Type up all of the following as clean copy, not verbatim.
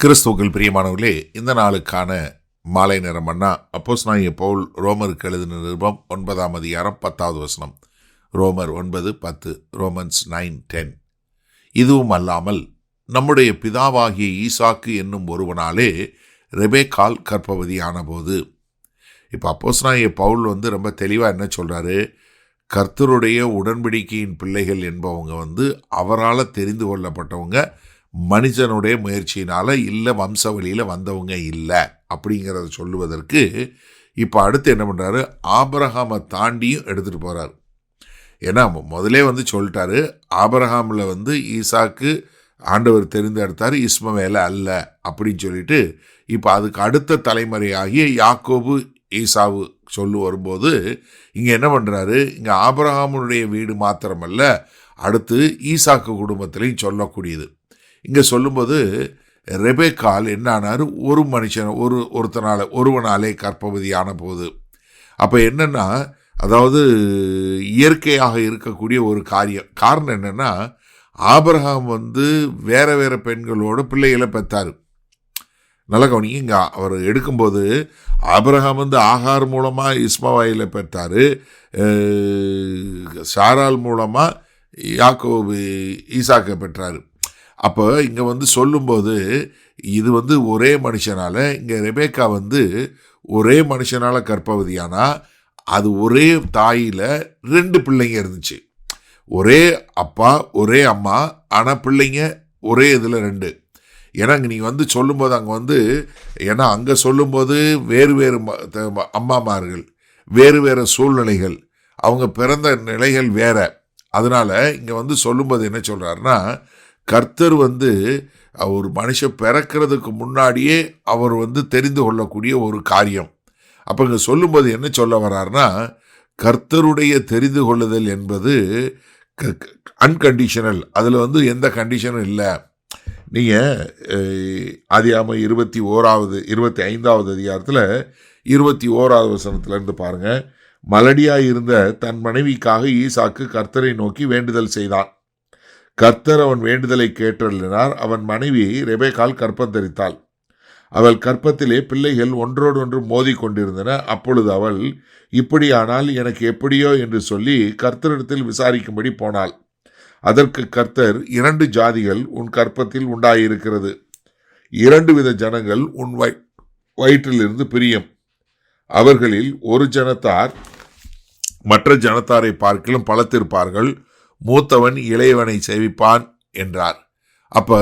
கிறிஸ்துவுக்குள் பிரியமானவர்களே, இந்த நாளுக்கான மாலை நேரம் மன்னா அப்போஸ்தலனாகிய பவுல் ரோமருக்கு எழுதின நிருபம் 9ஆம் அதிகாரம் 10வது வசனம். ரோமர் 9:10, ரோமன்ஸ் 9:10. இதுவும் அல்லாமல் நம்முடைய பிதாவாகிய ஈசாக்கு என்னும் ஒருவனாலே ரெபேக்காள் கர்ப்பவதியான போது. இப்போ அப்போஸ்தலனாகிய பவுல் ரொம்ப தெளிவாக என்ன சொல்கிறாரு, கர்த்தருடைய உடன்படிக்கையின் பிள்ளைகள் என்பவங்க அவரால் தெரிந்து கொள்ளப்பட்டவங்க, மனிதனுடைய முயற்சியினால் இல்லை, வம்சவழியில் வந்தவங்க இல்லை அப்படிங்கிறத சொல்லுவதற்கு இப்போ அடுத்து என்ன பண்ணுறாரு, ஆபிரகாமை தாண்டியும் எடுத்துகிட்டு போகிறார். ஏன்னா முதலே சொல்லிட்டாரு, ஆபிரகாமில் ஈசாக்கு ஆண்டவர் தெரிந்தெடுத்தார், இஸ்மவேலை அல்ல அப்படின்னு சொல்லிட்டு, இப்போ அதுக்கு அடுத்த தலைமுறையாகிய யாக்கோபு ஈசாவு சொல்லு வரும்போது இங்கே என்ன பண்ணுறாரு, இங்கே ஆபிரகாமுடைய வீடு மாத்திரமல்ல, அடுத்து ஈசாக்கு குடும்பத்திலையும் சொல்லக்கூடியது. இங்கே சொல்லும்போது ரெபேக்காள் என்ன ஆனார், ஒரு மனுஷன் ஒருவனாலே கர்ப்பவதியான போது. அப்போ என்னென்னா, அதாவது இயற்கையாக இருக்கக்கூடிய ஒரு காரணம் என்னென்னா, ஆபிரகாம் வேற வேற பெண்களோட பிள்ளைகளை பெற்றார். நல்ல கவனிங்க, இங்கே அவர் எடுக்கும்போது ஆபிரகாம் ஆகார் மூலமாக இஸ்மவேலை பெற்றார், சாராள் மூலமாக யாக்கோபு ஈசாக்கை பெற்றார். அப்போ இங்கே சொல்லும்போது இது ஒரே மனுஷனால், இங்கே ரெபேக்கா ஒரே மனுஷனால் கர்ப்பவதியானா, அது ஒரே தாயில் 2 பிள்ளைங்க இருந்துச்சு. ஒரே அப்பா ஒரே அம்மா, ஆனால் பிள்ளைங்க ஒரே இதில் 2. ஏன்னா இங்கே நீங்கள் சொல்லும்போது அங்கே ஏன்னா அங்கே சொல்லும்போது வேறு வேறு அம்மாமார்கள், வேறு வேறு சூழ்நிலைகள், அவங்க பிறந்த நிலைகள் வேற. அதனால் இங்கே சொல்லும்போது என்ன சொல்கிறாருன்னா, கர்த்தர் ஒரு மனுஷன் பிறக்கிறதுக்கு முன்னாடியே அவர் தெரிந்து கொள்ளக்கூடிய ஒரு காரியம். அப்போ இங்கே சொல்லும்போது என்ன சொல்ல வர்றாருன்னா, கர்த்தருடைய தெரிந்து கொள்ளுதல் என்பது அன்கண்டிஷனல், அதில் எந்த கண்டிஷனும் இல்லை. நீங்கள் ஆதியாகமம் 25வது அதிகாரத்தில் 21வது வசனத்திலேருந்து பாருங்கள். மலடியாக இருந்த தன் மனைவிக்காக ஈசாக்கு கர்த்தரை நோக்கி வேண்டுதல் செய்தான். கர்த்தர் அவன் வேண்டுதலை கேட்டருளினார். அவன் மனைவி ரெபேக்காள் கர்ப்பம் தரித்தாள். அவள் கர்ப்பத்திலே பிள்ளைகள் ஒன்றோடொன்று மோதி கொண்டிருந்தன. அப்பொழுது அவள், இப்படியானால் எனக்கு எப்படியோ என்று சொல்லி கர்த்தரிடத்தில் விசாரிக்கும்படி போனாள். அதற்கு கர்த்தர், 2 ஜாதிகள் உன் கர்ப்பத்தில் உண்டாயிருக்கிறது, 2 வித ஜனங்கள் உன் வயிற்றிலிருந்து பிரியும். அவர்களில் ஒரு ஜனத்தார் மற்ற ஜனத்தாரை பார்க்கிலும் பலத்திருப்பார்கள், மூத்தவன் இளையவனை சேவிப்பான் என்றார். அப்போ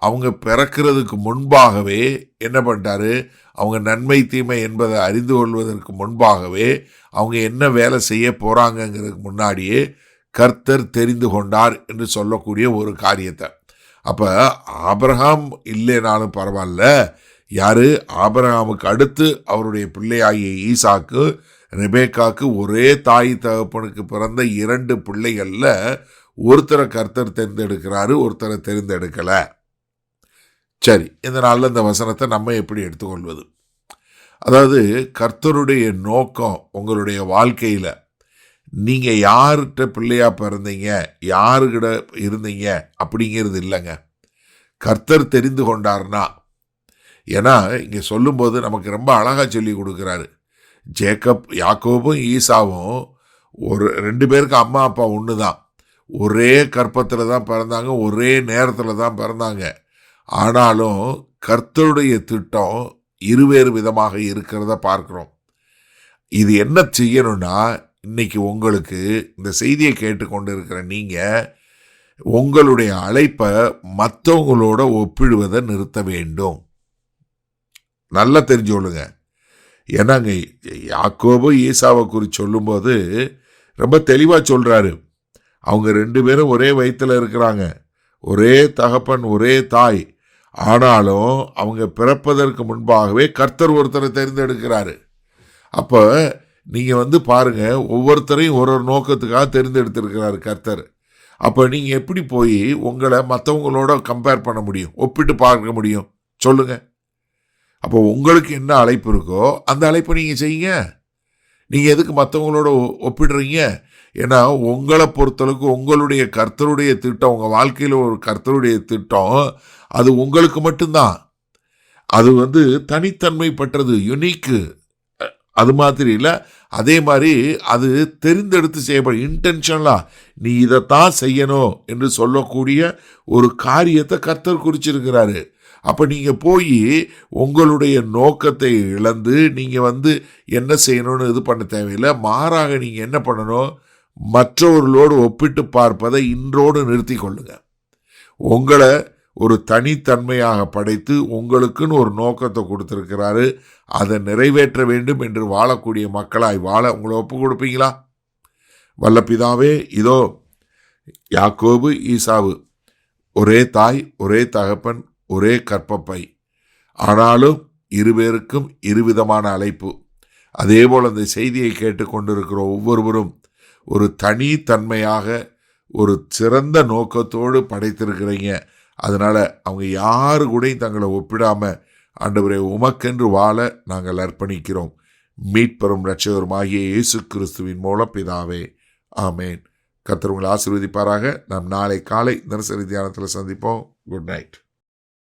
அவங்க பிறக்கிறதுக்கு முன்பாகவே என்ன பண்ணிட்டாரு, அவங்க நன்மை தீமை என்பதை அறிந்து கொள்வதற்கு முன்பாகவே, அவங்க என்ன வேலை செய்ய போகிறாங்கங்கிறதுக்கு முன்னாடியே கர்த்தர் தெரிந்து கொண்டார் என்று சொல்லக்கூடிய ஒரு காரியத்தை. அப்போ ஆபிரகாம் இல்லைனாலும் பரவாயில்ல, யார், ஆபிரகாமுக்கு அடுத்து அவருடைய பிள்ளையாகிய ஈசாக்கு ரெபேக்காக்கு ஒரே தாய் தகப்பனுக்கு பிறந்த 2 பிள்ளைகளில் ஒருத்தரை கர்த்தர் தேர்ந்தெடுக்கிறாரு, ஒருத்தரை தேர்ந்தெடுக்கலை. சரி, இந்த நாளில் இந்த வசனத்தை நம்ம எப்படி எடுத்துக்கொள்வது? அதாவது கர்த்தருடைய நோக்கம் உங்களுடைய வாழ்க்கையில், நீங்கள் யார்கிட்ட பிள்ளையாக பிறந்தீங்க, யாருக்கிட்ட இருந்தீங்க அப்படிங்கிறது இல்லைங்க. கர்த்தர் தெரிந்து கொண்டார்னா, ஏன்னா இங்கே சொல்லும்போது நமக்கு ரொம்ப அழகாக சொல்லி கொடுக்குறாரு. யாக்கோபும் ஈசாவும் 2 பேருக்கு அம்மா அப்பா ஒன்று தான், ஒரே கர்ப்பத்தில் தான் பிறந்தாங்க, ஒரே நேரத்தில் தான் பிறந்தாங்க. ஆனாலும் கர்த்தருடைய திட்டம் இருவேறு விதமாக இருக்கிறத பார்க்குறோம். இது என்ன செய்யணும்னா, இன்னைக்கு உங்களுக்கு இந்த செய்தியை கேட்டுக்கொண்டு இருக்கிற நீங்கள் உங்களுடைய அழைப்பை மற்றவங்களோட ஒப்பிடுவதை நிறுத்த வேண்டும். நல்லா தெரிஞ்சுக்கொள்ளுங்க. ஏன்னாங்க யாக்கோபு ஈசாவை குறித்து சொல்லும்போது ரொம்ப தெளிவாக சொல்கிறாரு, அவங்க 2 பேரும் ஒரே வயிற்றில் இருக்கிறாங்க, ஒரே தகப்பன் ஒரே தாய். ஆனாலும் அவங்க பிறப்பதற்கு முன்பாகவே கர்த்தர் ஒருத்தரை தேர்ந்தெடுக்கிறாரு. அப்போ நீங்கள் பாருங்கள், ஒவ்வொருத்தரையும் ஒரு நோக்கத்துக்காக தேர்ந்தெடுத்திருக்கிறாரு கர்த்தர். அப்போ நீங்கள் எப்படி போய் உங்களை மற்றவங்களோட கம்பேர் பண்ண முடியும், ஒப்பிட்டு பார்க்க முடியும் சொல்லுங்கள்? அப்போ உங்களுக்கு என்ன அழைப்பு இருக்கோ அந்த அழைப்பை நீங்கள் செய்யுங்க. நீங்கள் எதுக்கு மற்றவங்களோட ஒப்பிடுறீங்க? ஏன்னா உங்களை பொறுத்தளவுக்கு உங்களுடைய கர்த்தருடைய திட்டம், உங்கள் வாழ்க்கையில் ஒரு கர்த்தருடைய திட்டம், அது உங்களுக்கு மட்டும்தான். அது தனித்தன்மை பற்றது, யுனிக்கு. அது மாதிரி இல்லை, அதே மாதிரி அது தெரிந்தெடுத்து செய்யப்படும், இன்டென்ஷனலாக நீ இதைத்தான் செய்யணும் என்று சொல்லக்கூடிய ஒரு காரியத்தை கர்த்தர் குறிச்சிருக்கிறாரு. அப்போ நீங்கள் போய் உங்களுடைய நோக்கத்தை இழந்து நீங்கள் என்ன செய்யணும்னு இது பண்ண தேவையில்லை. மாறாக நீங்கள் என்ன பண்ணணும், மற்றவர்களோடு ஒப்பிட்டு பார்ப்பதை இன்றோடு நிறுத்தி கொள்ளுங்க. உங்களை ஒரு தனித்தன்மையாக படைத்து உங்களுக்குன்னு ஒரு நோக்கத்தை கொடுத்துருக்கிறாரு. அதை நிறைவேற்ற வேண்டும் என்று வாழக்கூடிய மக்களாய் வாழ உங்களை ஒப்பு கொடுப்பீங்களா? வல்ல பிதாவே, இதோ யாக்கோபு ஈசாவு ஒரே தாய், ஒரே தகப்பன், ஒரே கற்பப்பை, ஆனாலும் இருவேருக்கும் இருவிதமான அழைப்பு. அதேபோல் அந்த செய்தியை கேட்டுக்கொண்டிருக்கிற ஒவ்வொருவரும் ஒரு தனித்தன்மையாக ஒரு சிறந்த நோக்கத்தோடு படைத்திருக்கிறீங்க. அதனால் அவங்க யாரு கூட தங்களை ஒப்பிடாமல் ஆண்டவரே உமக்கென்று வாழ நாங்கள் அர்ப்பணிக்கிறோம். மீட்பெறும் இரட்சகருமாகிய இயேசு கிறிஸ்துவின் மூலம் பிதாவே, ஆமேன். கர்த்தர் உங்களை ஆசீர்வதிப்பாராக. நாம் நாளை காலை தினசரி தியானத்தில் சந்திப்போம். Good night.